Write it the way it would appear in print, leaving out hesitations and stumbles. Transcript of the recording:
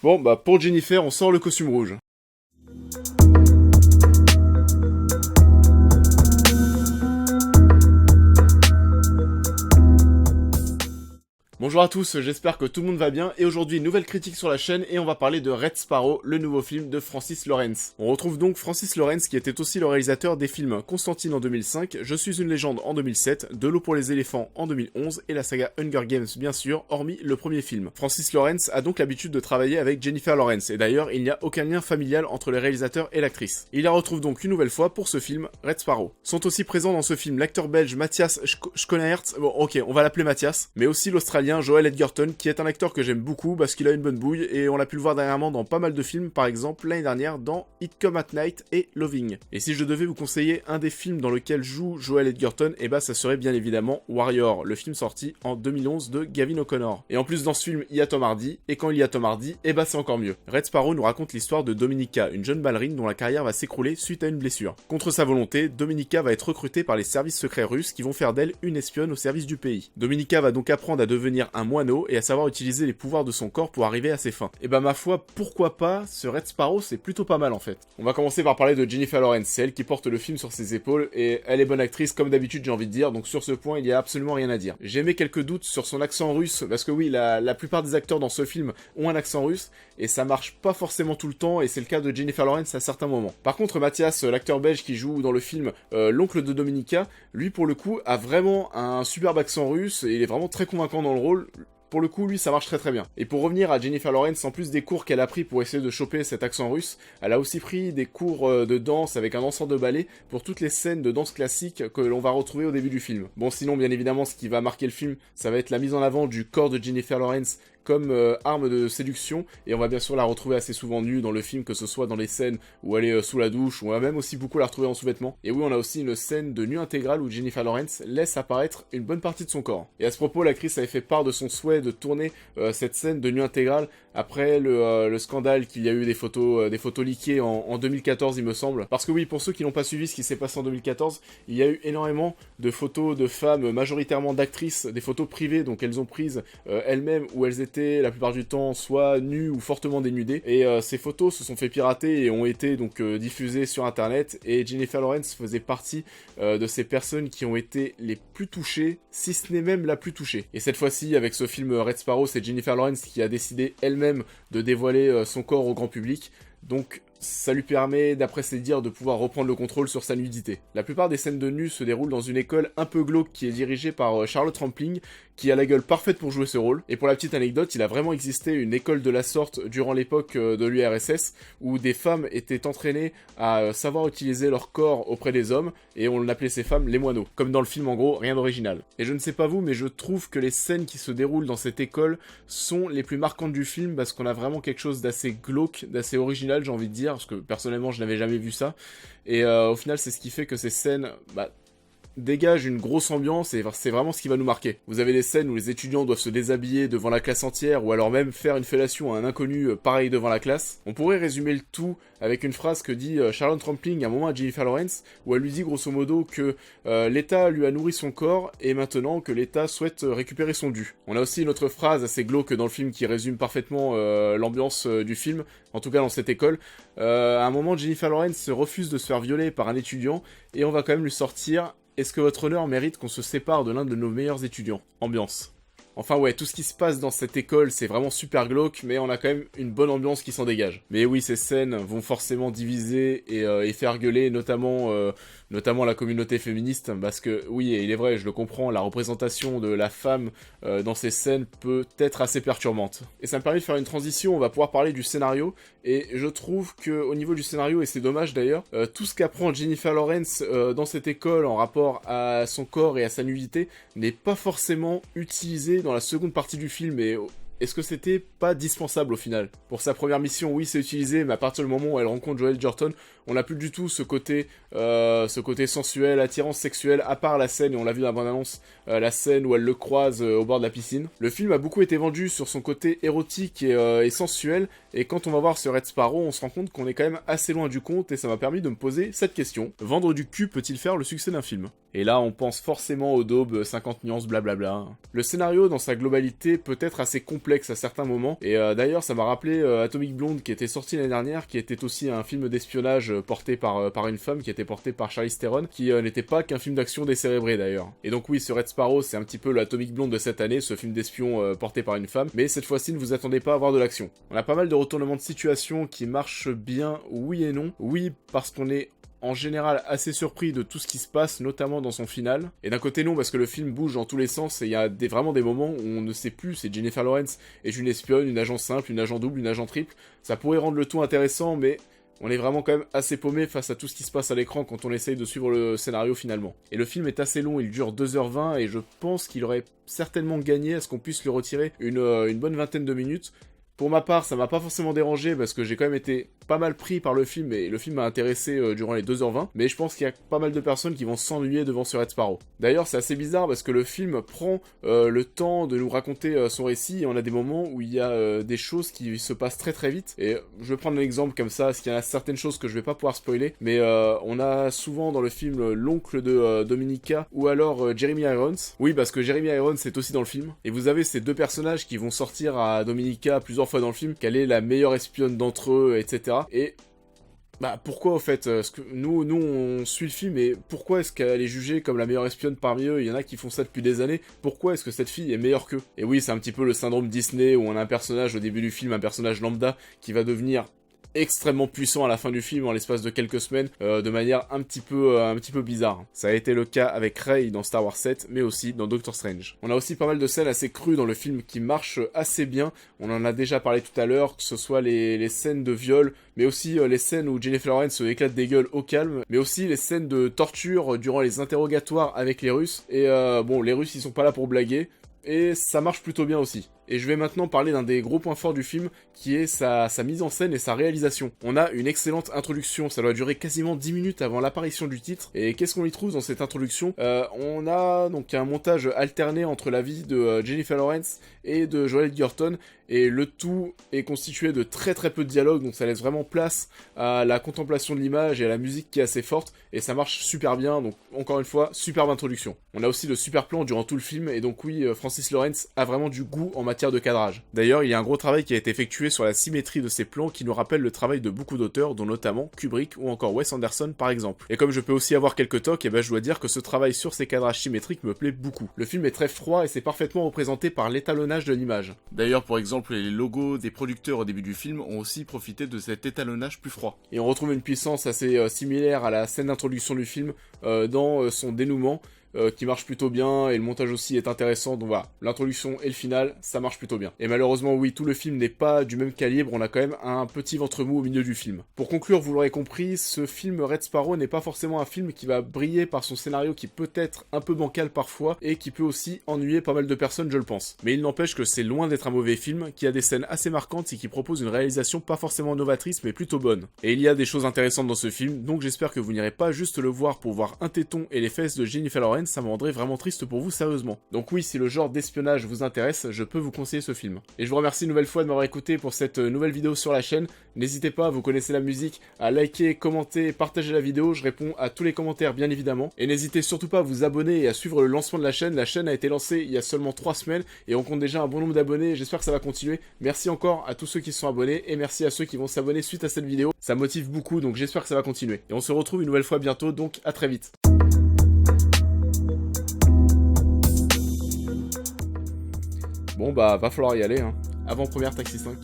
Bon, bah pour Jennifer, on sort le costume rouge. Bonjour à tous, j'espère que tout le monde va bien, et aujourd'hui nouvelle critique sur la chaîne, et on va parler de Red Sparrow, le nouveau film de Francis Lawrence. On retrouve donc Francis Lawrence qui était aussi le réalisateur des films Constantine en 2005, Je suis une légende en 2007, De l'eau pour les éléphants en 2011, et la saga Hunger Games bien sûr, hormis le premier film. Francis Lawrence a donc l'habitude de travailler avec Jennifer Lawrence, et d'ailleurs il n'y a aucun lien familial entre le réalisateur et l'actrice. Il la retrouve donc une nouvelle fois pour ce film, Red Sparrow. Sont aussi présents dans ce film l'acteur belge Matthias Schoenaerts, bon ok on va l'appeler Matthias, mais aussi l'Australien Joel Edgerton, qui est un acteur que j'aime beaucoup parce qu'il a une bonne bouille, et on l'a pu le voir dernièrement dans pas mal de films, par exemple l'année dernière dans It Come at Night et Loving. Et si je devais vous conseiller un des films dans lequel joue Joel Edgerton, et bah ça serait bien évidemment Warrior, le film sorti en 2011 de Gavin O'Connor. Et en plus dans ce film il y a Tom Hardy, et quand il y a Tom Hardy, et bah c'est encore mieux. Red Sparrow nous raconte l'histoire de Dominica, une jeune ballerine dont la carrière va s'écrouler suite à une blessure. Contre sa volonté, Dominica va être recrutée par les services secrets russes qui vont faire d'elle une espionne au service du pays. Dominica va donc apprendre à devenir un moine et à savoir utiliser les pouvoirs de son corps pour arriver à ses fins. Et bah ma foi, pourquoi pas, ce Red Sparrow c'est plutôt pas mal en fait. On va commencer par parler de Jennifer Lawrence, c'est elle qui porte le film sur ses épaules, et elle est bonne actrice comme d'habitude j'ai envie de dire, donc sur ce point il y a absolument rien à dire. J'ai émis quelques doutes sur son accent russe, parce que oui, la plupart des acteurs dans ce film ont un accent russe, et ça marche pas forcément tout le temps, et c'est le cas de Jennifer Lawrence à certains moments. Par contre Matthias, l'acteur belge qui joue dans le film l'oncle de Dominica, lui pour le coup a vraiment un superbe accent russe, et il est vraiment très convaincant dans le rôle. Pour le coup, lui, ça marche très très bien. Et pour revenir à Jennifer Lawrence, en plus des cours qu'elle a pris pour essayer de choper cet accent russe, elle a aussi pris des cours de danse avec un danseur de ballet pour toutes les scènes de danse classique que l'on va retrouver au début du film. Bon, sinon, bien évidemment, ce qui va marquer le film, ça va être la mise en avant du corps de Jennifer Lawrence comme arme de séduction, et on va bien sûr la retrouver assez souvent nue dans le film, que ce soit dans les scènes où elle est sous la douche, ou on va même aussi beaucoup la retrouver en sous-vêtements. Et oui, on a aussi une scène de nu intégrale où Jennifer Lawrence laisse apparaître une bonne partie de son corps. Et à ce propos, l'actrice avait fait part de son souhait de tourner cette scène de nu intégrale après le scandale qu'il y a eu des photos leakées en 2014 il me semble. Parce que oui, pour ceux qui n'ont pas suivi ce qui s'est passé en 2014, il y a eu énormément de photos de femmes, majoritairement d'actrices, des photos privées donc elles ont prises elles-mêmes, où elles étaient la plupart du temps soit nues ou fortement dénudées, et ces photos se sont fait pirater et ont été donc diffusées sur internet, et Jennifer Lawrence faisait partie de ces personnes qui ont été les plus touchées, si ce n'est même la plus touchée. Et cette fois-ci, avec ce film Red Sparrow, c'est Jennifer Lawrence qui a décidé elle-même de dévoiler son corps au grand public, donc ça lui permet, d'après ses dires, de pouvoir reprendre le contrôle sur sa nudité. La plupart des scènes de nu se déroulent dans une école un peu glauque qui est dirigée par Charlotte Rampling, qui a la gueule parfaite pour jouer ce rôle. Et pour la petite anecdote, il a vraiment existé une école de la sorte durant l'époque de l'URSS, où des femmes étaient entraînées à savoir utiliser leur corps auprès des hommes, et on appelait ces femmes les moineaux. Comme dans le film en gros, rien d'original. Et je ne sais pas vous, mais je trouve que les scènes qui se déroulent dans cette école sont les plus marquantes du film, parce qu'on a vraiment quelque chose d'assez glauque, d'assez original j'ai envie de dire, parce que personnellement je n'avais jamais vu ça, et au final c'est ce qui fait que ces scènes dégagent une grosse ambiance, et c'est vraiment ce qui va nous marquer. Vous avez des scènes où les étudiants doivent se déshabiller devant la classe entière, ou alors même faire une fellation à un inconnu pareil devant la classe. On pourrait résumer le tout avec une phrase que dit Charlotte Rampling à un moment à Jennifer Lawrence, où elle lui dit grosso modo que l'État lui a nourri son corps, et maintenant que l'État souhaite récupérer son dû. On a aussi une autre phrase assez glauque dans le film qui résume parfaitement l'ambiance du film, en tout cas dans cette école. À un moment, Jennifer Lawrence refuse de se faire violer par un étudiant, et on va quand même lui sortir: est-ce que votre honneur mérite qu'on se sépare de l'un de nos meilleurs étudiants? Ambiance. Enfin ouais, tout ce qui se passe dans cette école, c'est vraiment super glauque, mais on a quand même une bonne ambiance qui s'en dégage. Mais oui, ces scènes vont forcément diviser et faire gueuler, notamment la communauté féministe, parce que oui, et il est vrai, je le comprends, la représentation de la femme dans ces scènes peut être assez perturbante. Et ça me permet de faire une transition, on va pouvoir parler du scénario, et je trouve que au niveau du scénario, et c'est dommage d'ailleurs, tout ce qu'apprend Jennifer Lawrence dans cette école en rapport à son corps et à sa nudité n'est pas forcément utilisé dans la seconde partie du film, et est-ce que c'était pas dispensable au final? Pour sa première mission, oui, c'est utilisé, mais à partir du moment où elle rencontre Joel Edgerton, on n'a plus du tout ce côté sensuel, attirance sexuelle, à part la scène, et on l'a vu dans la bande-annonce, la scène où elle le croise au bord de la piscine. Le film a beaucoup été vendu sur son côté érotique et sensuel, et quand on va voir ce Red Sparrow, on se rend compte qu'on est quand même assez loin du compte, et ça m'a permis de me poser cette question: vendre du cul peut-il faire le succès d'un film? Et là, on pense forcément au daube 50 nuances blablabla. Le scénario, dans sa globalité, peut être assez complexe complexe à certains moments. Et d'ailleurs, ça m'a rappelé Atomic Blonde qui était sorti l'année dernière, qui était aussi un film d'espionnage porté par une femme, qui était porté par Charlize Theron, qui n'était pas qu'un film d'action décérébré d'ailleurs. Et donc oui, ce Red Sparrow, c'est un petit peu l'Atomic Blonde de cette année, ce film d'espion porté par une femme, mais cette fois-ci, ne vous attendez pas à voir de l'action. On a pas mal de retournements de situation qui marchent bien, oui et non. Oui, parce qu'on est en général assez surpris de tout ce qui se passe, notamment dans son final. Et d'un côté non, parce que le film bouge dans tous les sens, et il y a vraiment des moments où on ne sait plus, c'est Jennifer Lawrence est une espionne, une agent simple, une agent double, une agent triple. Ça pourrait rendre le tout intéressant, mais on est vraiment quand même assez paumé face à tout ce qui se passe à l'écran quand on essaye de suivre le scénario finalement. Et le film est assez long, il dure 2h20, et je pense qu'il aurait certainement gagné à ce qu'on puisse lui retirer une bonne vingtaine de minutes. Pour ma part, ça m'a pas forcément dérangé parce que j'ai quand même été pas mal pris par le film et le film m'a intéressé durant les 2h20, mais je pense qu'il y a pas mal de personnes qui vont s'ennuyer devant ce Red Sparrow. D'ailleurs, c'est assez bizarre parce que le film prend le temps de nous raconter son récit et on a des moments où il y a des choses qui se passent très très vite. Et je vais prendre un exemple comme ça, parce qu'il y en a certaines choses que je vais pas pouvoir spoiler, mais on a souvent dans le film l'oncle de Dominica ou alors Jeremy Irons. Oui, parce que Jeremy Irons est aussi dans le film. Et vous avez ces deux personnages qui vont sortir à Dominica plusieurs fois dans le film, qu'elle est la meilleure espionne d'entre eux, etc. Et bah pourquoi au fait nous on suit le film et pourquoi est-ce qu'elle est jugée comme la meilleure espionne parmi eux? Il y en a qui font ça depuis des années. Pourquoi est-ce que cette fille est meilleure qu'eux? Et oui, c'est un petit peu le syndrome Disney où on a un personnage au début du film, un personnage lambda qui va devenir extrêmement puissant à la fin du film en l'espace de quelques semaines de manière un petit peu bizarre. Ça a été le cas avec Rey dans Star Wars 7 mais aussi dans Doctor Strange. On a aussi pas mal de scènes assez crues dans le film qui marchent assez bien. On en a déjà parlé tout à l'heure, que ce soit les scènes de viol mais aussi les scènes où Jennifer Lawrence se éclate des gueules au calme, mais aussi les scènes de torture durant les interrogatoires avec les Russes. Et bon, les Russes ils sont pas là pour blaguer et ça marche plutôt bien aussi. Et je vais maintenant parler d'un des gros points forts du film, qui est sa mise en scène et sa réalisation. On a une excellente introduction, ça doit durer quasiment 10 minutes avant l'apparition du titre. Et qu'est-ce qu'on y trouve dans cette introduction? On a donc un montage alterné entre la vie de Jennifer Lawrence et de Joel Edgerton, et le tout est constitué de très très peu de dialogue, donc ça laisse vraiment place à la contemplation de l'image et à la musique qui est assez forte, et ça marche super bien, donc encore une fois, superbe introduction. On a aussi de super plans durant tout le film, et donc oui, Francis Lawrence a vraiment du goût en matière de cadrage. D'ailleurs, il y a un gros travail qui a été effectué sur la symétrie de ces plans qui nous rappelle le travail de beaucoup d'auteurs, dont notamment Kubrick ou encore Wes Anderson par exemple. Et comme je peux aussi avoir quelques tocs, et ben je dois dire que ce travail sur ces cadrages symétriques me plaît beaucoup. Le film est très froid et c'est parfaitement représenté par l'étalonnage de l'image. D'ailleurs, pour exemple, les logos des producteurs au début du film ont aussi profité de cet étalonnage plus froid. Et on retrouve une puissance assez similaire à la scène d'introduction du film dans son dénouement, qui marche plutôt bien, et le montage aussi est intéressant, donc voilà, l'introduction et le final, ça marche plutôt bien. Et malheureusement, oui, tout le film n'est pas du même calibre, on a quand même un petit ventre mou au milieu du film. Pour conclure, vous l'aurez compris, ce film Red Sparrow n'est pas forcément un film qui va briller par son scénario qui peut être un peu bancal parfois, et qui peut aussi ennuyer pas mal de personnes, je le pense. Mais il n'empêche que c'est loin d'être un mauvais film, qui a des scènes assez marquantes et qui propose une réalisation pas forcément novatrice, mais plutôt bonne. Et il y a des choses intéressantes dans ce film, donc j'espère que vous n'irez pas juste le voir pour voir un téton et les fesses de Jennifer Lawrence, ça me rendrait vraiment triste pour vous sérieusement. Donc oui, si le genre d'espionnage vous intéresse, je peux vous conseiller ce film. Et je vous remercie une nouvelle fois de m'avoir écouté pour cette nouvelle vidéo sur la chaîne. N'hésitez pas, vous connaissez la musique, à liker, commenter, partager la vidéo, je réponds à tous les commentaires bien évidemment. Et n'hésitez surtout pas à vous abonner et à suivre le lancement de la chaîne. La chaîne a été lancée il y a seulement 3 semaines et on compte déjà un bon nombre d'abonnés, j'espère que ça va continuer. Merci encore à tous ceux qui se sont abonnés et merci à ceux qui vont s'abonner suite à cette vidéo. Ça motive beaucoup, donc j'espère que ça va continuer. Et on se retrouve une nouvelle fois bientôt, donc à très vite. Bon bah va falloir y aller hein. Avant-première Taxi 5.